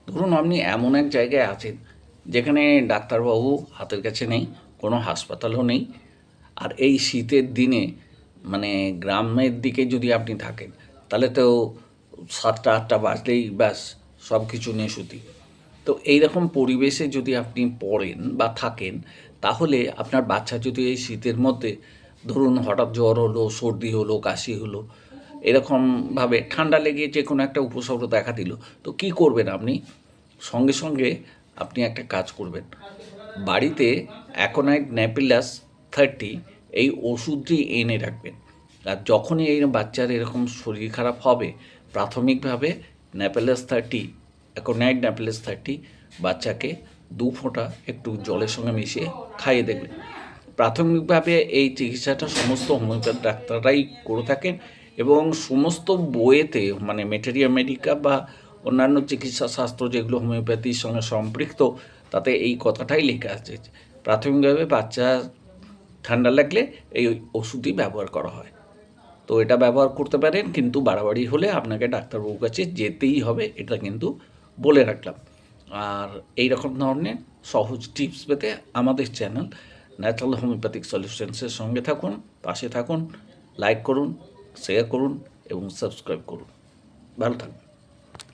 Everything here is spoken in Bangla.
ধরুন আপনি এমন এক জায়গায় আছেন যেখানে ডাক্তারবাবু হাতের কাছে নেই, কোনো হাসপাতালও নেই। আর এই শীতের দিনে মানে গ্রামের দিকে যদি আপনি থাকেন তাহলে তো 7টা 8টা বাজলেই ব্যাস সব কিছু নেশুতি। তো এইরকম পরিবেশে যদি আপনি পড়েন বা থাকেন, তাহলে আপনার বাচ্চা যদি এই শীতের মধ্যে ধরুন হঠাৎ জ্বর হলো, সর্দি হলো, কাশি হলো, এরকমভাবে ঠান্ডা লেগে যে কোনো একটা উপসর্গ দেখা দিল, তো কী করবেন আপনি? সঙ্গে সঙ্গে আপনি একটা কাজ করবেন, বাড়িতে অ্যাকোনাইট ন্যাপিলাস 30 এই ওষুধটি এনে রাখবেন। আর যখনই এই বাচ্চার এরকম শরীর খারাপ হবে, প্রাথমিকভাবে ন্যাপেলাস 30, অ্যাকোনাইট ন্যাপেলাস 30 বাচ্চাকে 2 ফোঁটা একটু জলের সঙ্গে মিশিয়ে খাইয়ে দেখবেন। প্রাথমিকভাবে এই চিকিৎসাটা সমস্ত হোমিওপ্যাথ ডাক্তাররাই করে থাকেন, এবং সমস্ত বইয়েতে মানে মেটেরিয়া মেডিকা বা অন্যান্য চিকিৎসা শাস্ত্র যেগুলো হোমিওপ্যাথির সঙ্গে সম্পৃক্ত, তাতে এই কথাটাই লেখা আছে যে প্রাথমিকভাবে বাচ্চা ঠান্ডা লাগলে এই ওষুধই ব্যবহার করা হয়। তো এটা ব্যবহার করতে পারেন, কিন্তু বাড়াবাড়ি হলে আপনাকে ডাক্তারবাবুর কাছে যেতেই হবে, এটা কিন্তু বলে রাখলাম। আর এই রকম ধরনের সহজ টিপস পেতে আমাদের চ্যানেল ন্যাচারাল হোমিওপ্যাথিক সলিউশনসের সঙ্গে থাকুন, পাশে থাকুন, লাইক করুন, শেয়ার করুন এবং সাবস্ক্রাইব করুন। ভালো থাকুন।